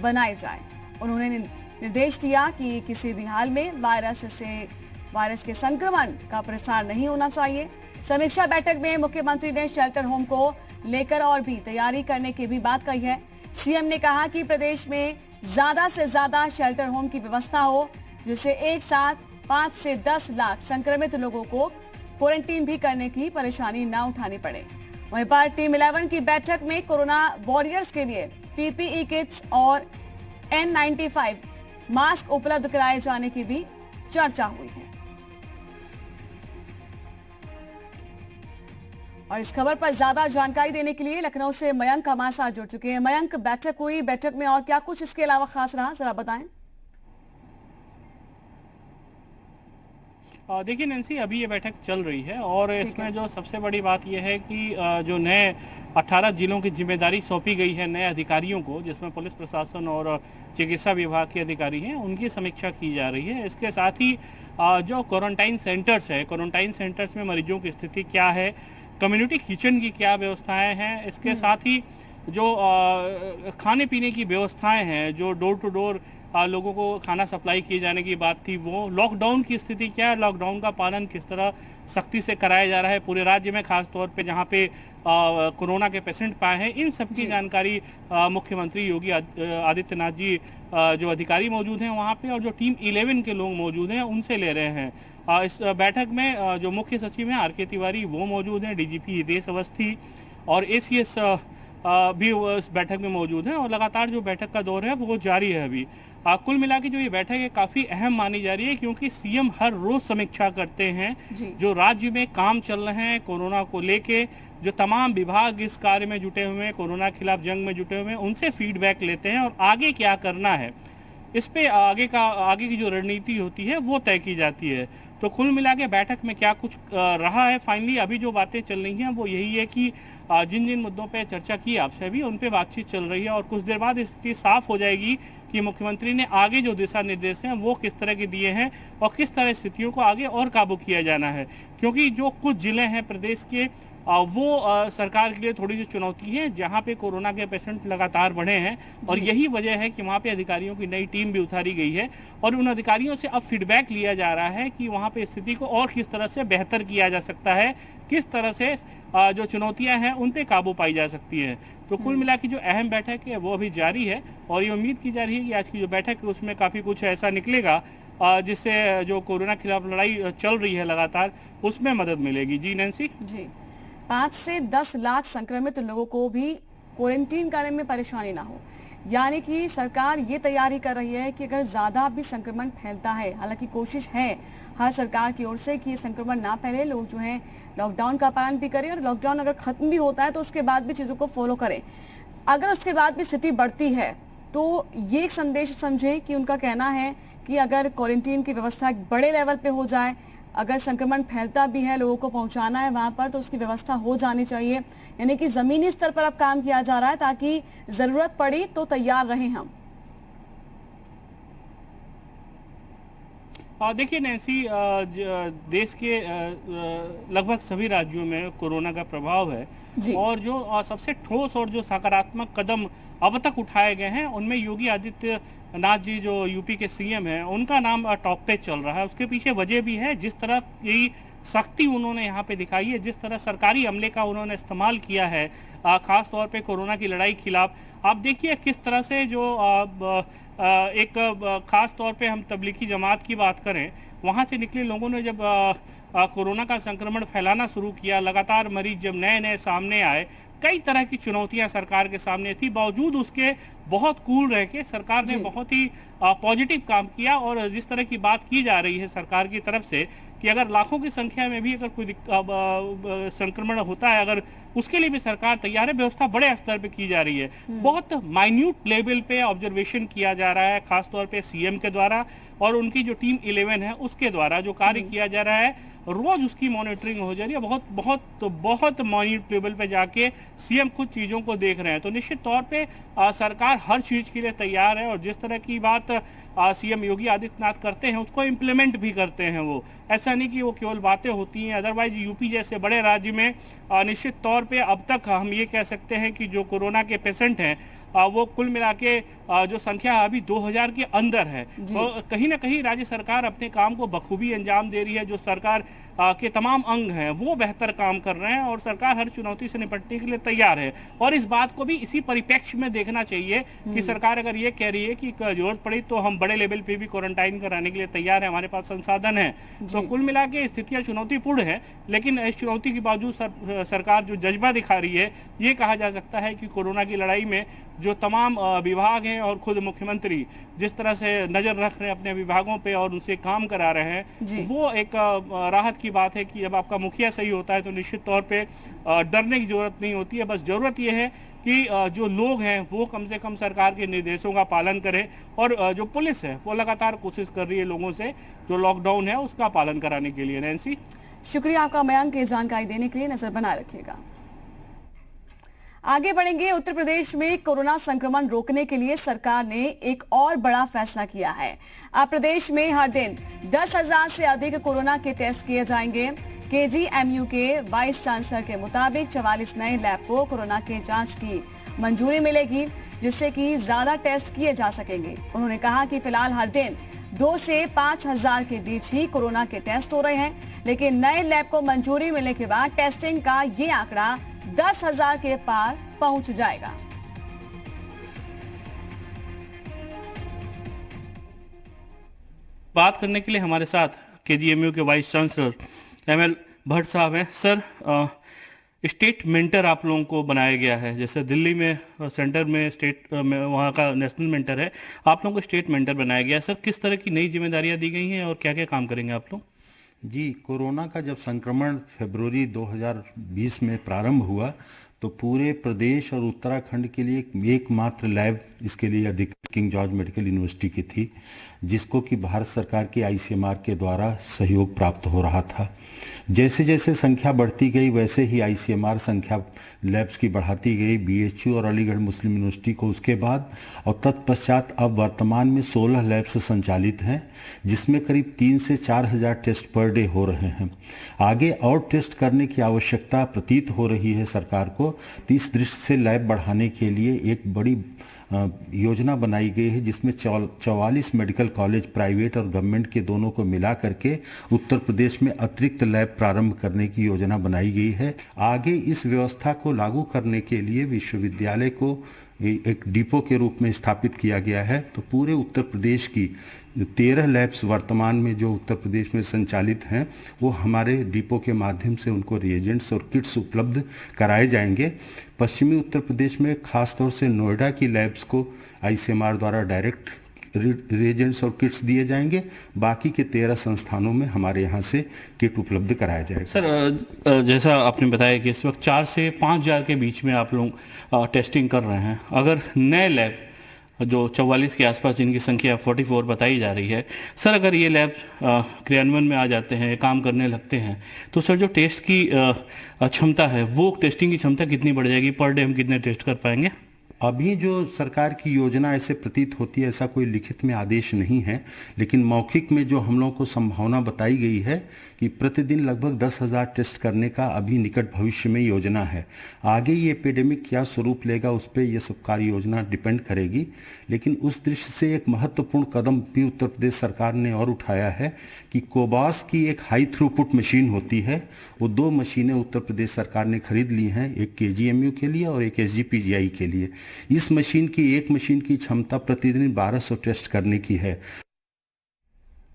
बनाए जाए। उन्होंने निर्देश दिया कि किसी भी हाल में वायरस के संक्रमण का प्रसार नहीं होना चाहिए। समीक्षा बैठक में मुख्यमंत्री ने शेल्टर होम को लेकर और भी तैयारी करने की भी बात कही है। सीएम ने कहा कि प्रदेश में ज्यादा से ज्यादा शेल्टर होम की व्यवस्था हो, जिससे एक साथ 5 से 10 लाख संक्रमित लोगों को क्वारंटीन भी करने की परेशानी न उठानी पड़े। वहीं पर टीम 11 की बैठक में कोरोना वॉरियर्स के लिए पीपीई किट्स और N95 मास्क उपलब्ध कराए जाने की भी चर्चा हुई है। और इस खबर पर ज्यादा जानकारी देने के लिए लखनऊ से मयंक हमारे साथ जुड़ चुके हैं। मयंक, बैठक हुई, बैठक में और क्या कुछ इसके अलावा खास रहा, जरा बताएं। देखिए नैन्सी, अभी ये बैठक चल रही है और इसमें जो सबसे बड़ी बात यह है कि जो नए 18 जिलों की जिम्मेदारी सौंपी गई है नए अधिकारियों को, जिसमें पुलिस प्रशासन और चिकित्सा विभाग के अधिकारी हैं, उनकी समीक्षा की जा रही है। इसके साथ ही जो क्वारंटाइन सेंटर्स है, क्वारंटाइन सेंटर्स में मरीजों की स्थिति क्या है, कम्युनिटी किचन की क्या व्यवस्थाएं हैं, इसके साथ ही जो खाने पीने की व्यवस्थाएं हैं, जो डोर टू डोर लोगों को खाना सप्लाई किए जाने की बात थी, वो लॉकडाउन की स्थिति क्या है, लॉकडाउन का पालन किस तरह सख्ती से कराया जा रहा है पूरे राज्य में, खास तौर पे जहां पे कोरोना के पेशेंट पाए हैं, इन सब की जानकारी मुख्यमंत्री योगी आदित्यनाथ जी जो अधिकारी मौजूद हैं वहां पे और जो टीम 11 के लोग मौजूद हैं उनसे ले रहे हैं। इस बैठक में जो मुख्य सचिव हैं आर.के. तिवारी वो मौजूद हैं, डीजीपी हितेश अवस्थी और एसीएस भी इस बैठक में मौजूद हैं और लगातार जो बैठक का दौर है वो जारी है अभी। कुल मिला के जो ये बैठक है काफी अहम मानी जा रही है, क्योंकि सीएम हर रोज समीक्षा करते हैं जो राज्य में काम चल रहे हैं कोरोना को लेके, जो तमाम विभाग इस कार्य में जुटे हुए हैं, कोरोना के खिलाफ जंग में जुटे हुए हैं, उनसे फीडबैक लेते हैं और आगे क्या करना है इस पे आगे की जो रणनीति होती है वो तय की जाती है। तो कुल मिला के बैठक में क्या कुछ रहा है फाइनली, अभी जो बातें चल रही हैं वो यही है कि जिन जिन मुद्दों पे चर्चा की आपसे अभी उन पे बातचीत चल रही है और कुछ देर बाद स्थिति साफ हो जाएगी कि मुख्यमंत्री ने आगे जो दिशा निर्देश हैं वो किस तरह के दिए हैं और किस तरह स्थितियों को आगे और काबू किया जाना है। क्योंकि जो कुछ जिले हैं प्रदेश के वो सरकार के लिए थोड़ी सी चुनौती है, जहां पे कोरोना के पेशेंट लगातार बढ़े हैं और यही वजह है कि वहां पे अधिकारियों की नई टीम भी उतारी गई है और उन अधिकारियों से अब फीडबैक लिया जा रहा है कि वहां पे स्थिति को और किस तरह से बेहतर किया जा सकता है, किस तरह से जो चुनौतियां हैं उन पे काबू पाई जा सकती है। तो कुल मिला के जो अहम बैठक है वो अभी जारी है और ये उम्मीद की जा रही है कि आज की जो बैठक है उसमें काफी कुछ ऐसा निकलेगा जिससे जो कोरोना के खिलाफ लड़ाई चल रही है लगातार उसमें मदद मिलेगी। जी नैन्सी। जी, 5 से 10 लाख संक्रमित लोगों को भी क्वारंटीन करने में परेशानी ना हो, यानी कि सरकार ये तैयारी कर रही है कि अगर ज्यादा भी संक्रमण फैलता है, हालांकि कोशिश है हर सरकार की ओर से कि ये संक्रमण ना फैले, लोग जो है लॉकडाउन का पालन भी करें और लॉकडाउन अगर खत्म भी होता है तो उसके बाद भी चीजों को फॉलो करें। अगर उसके बाद भी स्थिति बढ़ती है तो ये एक संदेश समझें कि उनका कहना है कि अगर क्वारंटीन की व्यवस्था बड़े लेवल पे हो जाए, अगर संक्रमण फैलता भी है, लोगों को पहुंचाना है वहां पर, तो उसकी व्यवस्था हो जानी चाहिए। यानी कि जमीनी स्तर पर अब काम किया जा रहा है ताकि जरूरत पड़ी तो तैयार रहें हम। देखिए नैन्सी, देश के लगभग सभी राज्यों में कोरोना का प्रभाव है और जो सबसे ठोस और जो सकारात्मक कदम अब तक उठाए गए हैं उनमें योगी आदित्यनाथ जी जो यूपी के सीएम हैं उनका नाम टॉप पे चल रहा है। उसके पीछे वजह भी है, जिस तरह की सख्ती उन्होंने यहाँ पे दिखाई है, जिस तरह सरकारी अमले का उन्होंने इस्तेमाल किया है खास तौर पे कोरोना की लड़ाई खिलाफ। आप देखिए किस तरह से जो एक खास तौर पे हम तबलीगी जमात की बात करें, वहाँ से निकले लोगों ने जब कोरोना का संक्रमण फैलाना शुरू किया, लगातार मरीज जब नए नए सामने आए, कई तरह की चुनौतियां सरकार के सामने थी, बावजूद उसके बहुत कूल रह के सरकार ने बहुत ही पॉजिटिव काम किया। और जिस तरह की बात की जा रही है सरकार की तरफ से कि अगर लाखों की संख्या में भी अगर कोई संक्रमण होता है, अगर उसके लिए भी सरकार तैयार है, व्यवस्था बड़े स्तर पे की जा रही है, बहुत माइन्यूट लेवल पे ऑब्जर्वेशन किया जा रहा है, खासतौर पे सीएम के द्वारा और उनकी जो टीम 11 है उसके द्वारा जो कार्य किया जा रहा है, रोज उसकी मॉनिटरिंग हो जा रही है। बहुत माइन्यूट लेवल पे जाके सीएम खुद चीजों को देख रहे हैं। तो निश्चित तौर पे सरकार हर चीज के लिए तैयार है और जिस तरह की बात सीएम योगी आदित्यनाथ करते हैं उसको इम्प्लीमेंट भी करते हैं। वो ऐसा नहीं कि वो केवल बातें होती हैं। अदरवाइज यूपी जैसे बड़े राज्य में निश्चित तौर पे अब तक हम ये कह सकते हैं कि जो कोरोना के पेशेंट हैं वो कुल मिला के जो संख्या अभी 2000 के अंदर है। तो कहीं ना कहीं राज्य सरकार अपने काम को बखूबी अंजाम दे रही है। जो सरकार के तमाम अंग हैं वो बेहतर काम कर रहे हैं और सरकार हर चुनौती से निपटने के लिए तैयार है। और इस बात को भी इसी परिप्रेक्ष्य में देखना चाहिए कि सरकार अगर ये कह रही है कि जरूरत पड़ी तो हम बड़े लेवल पे भी क्वारंटाइन कराने के लिए तैयार है, हमारे पास संसाधन है। तो कुल मिला के स्थितियां चुनौतीपूर्ण है, लेकिन इस चुनौती के बावजूद सरकार जो जज्बा दिखा रही है, ये कहा जा सकता है कि कोरोना की लड़ाई में जो तमाम विभाग हैं और खुद मुख्यमंत्री जिस तरह से नजर रख रहे हैं अपने विभागों पे और उनसे काम करा रहे हैं, वो एक राहत की बात है कि जब आपका मुखिया सही होता है तो निश्चित तौर पे डरने की जरूरत नहीं होती है। बस जरूरत यह है कि जो लोग हैं वो कम से कम सरकार के निर्देशों का पालन करें और जो पुलिस है वो लगातार कोशिश कर रही है लोगों से जो लॉकडाउन है उसका पालन कराने के लिए। नैन्सी, शुक्रिया आपका मयंक, ये जानकारी देने के लिए। नजर बनाए रखिएगा। आगे बढ़ेंगे। उत्तर प्रदेश में कोरोना संक्रमण रोकने के लिए सरकार ने एक और बड़ा फैसला किया है। अब प्रदेश में हर दिन 10,000 से अधिक कोरोना के टेस्ट किए जाएंगे। केजीएमयू के वाइस चांसलर के मुताबिक 44 नए लैब को कोरोना के जांच की मंजूरी मिलेगी, जिससे कि ज्यादा टेस्ट किए जा सकेंगे। उन्होंने कहा कि फिलहाल हर दिन 2 से 5,000 के बीच ही कोरोना के टेस्ट हो रहे हैं, लेकिन नए लैब को मंजूरी मिलने के बाद टेस्टिंग का ये आंकड़ा 10,000 के पार पहुंच जाएगा। बात करने के लिए हमारे साथ केजीएमयू के वाइस चांसलर एमएल भट्ट साहब हैं। सर, स्टेट मेंटर आप लोगों को बनाया गया है, जैसे दिल्ली में सेंटर में स्टेट में वहाँ का नेशनल मेंटर है, आप लोगों को स्टेट मेंटर बनाया गया है। सर, किस तरह की नई जिम्मेदारियां दी गई हैं और क्या क्या काम करेंगे आप लोग? जी, कोरोना का जब संक्रमण फरवरी 2020 में प्रारंभ हुआ तो पूरे प्रदेश और उत्तराखंड के लिए एकमात्र लैब इसके लिए अधिकृत किंग जॉर्ज मेडिकल यूनिवर्सिटी की थी, जिसको कि भारत सरकार के आईसीएमआर के द्वारा सहयोग प्राप्त हो रहा था। जैसे जैसे संख्या बढ़ती गई वैसे ही आईसीएमआर संख्या लैब्स की बढ़ाती गई, बीएचयू और अलीगढ़ मुस्लिम यूनिवर्सिटी को उसके बाद, और तत्पश्चात अब वर्तमान में 16 लैब्स संचालित हैं, जिसमें करीब 3 से 4 हज़ार टेस्ट पर डे हो रहे हैं। आगे और टेस्ट करने की आवश्यकता प्रतीत हो रही है सरकार को, तो इस दृष्टि से लैब बढ़ाने के लिए एक बड़ी योजना बनाई गई है, जिसमें 44 मेडिकल कॉलेज प्राइवेट और गवर्नमेंट के दोनों को मिला करके उत्तर प्रदेश में अतिरिक्त लैब प्रारंभ करने की योजना बनाई गई है। आगे इस व्यवस्था को लागू करने के लिए विश्वविद्यालय को एक डिपो के रूप में स्थापित किया गया है। तो पूरे उत्तर प्रदेश की 13 लैब्स वर्तमान में जो उत्तर प्रदेश में संचालित हैं वो हमारे डिपो के माध्यम से उनको रिएजेंट्स और किट्स उपलब्ध कराए जाएंगे। पश्चिमी उत्तर प्रदेश में खासतौर से नोएडा की लैब्स को आईसीएमआर द्वारा डायरेक्ट रिएजेंट्स और किट्स दिए जाएंगे। बाकी के 13 संस्थानों में हमारे यहाँ से किट उपलब्ध कराया जाएगा। सर, जैसा आपने बताया कि इस वक्त 4 से 5,000 के बीच में आप लोग टेस्टिंग कर रहे हैं। अगर नए लैब जो 44 के आसपास जिनकी संख्या 44 बताई जा रही है, सर अगर ये लैब क्रियान्वयन में आ जाते हैं, काम करने लगते हैं, तो सर जो टेस्ट की क्षमता है वो टेस्टिंग की क्षमता कितनी बढ़ जाएगी? पर डे हम कितने टेस्ट कर पाएंगे? अभी जो सरकार की योजना ऐसे प्रतीत होती है, ऐसा कोई लिखित में आदेश नहीं है, लेकिन मौखिक में जो हम लोगों को संभावना बताई गई है कि प्रतिदिन लगभग 10,000 टेस्ट करने का अभी निकट भविष्य में योजना है। आगे ये एपिडेमिक क्या स्वरूप लेगा उस पर यह सब कार्य योजना डिपेंड करेगी, लेकिन उस दृष्टि से एक महत्वपूर्ण कदम भी उत्तर प्रदेश सरकार ने और उठाया है कि कोबास की एक हाई थ्रूपुट मशीन होती है, वो 2 मशीनें उत्तर प्रदेश सरकार ने खरीद ली हैं, एक केजीएमयू के लिए और एक एसजीपीजीआई के लिए। इस मशीन की एक मशीन की क्षमता प्रतिदिन 1200 टेस्ट करने की है।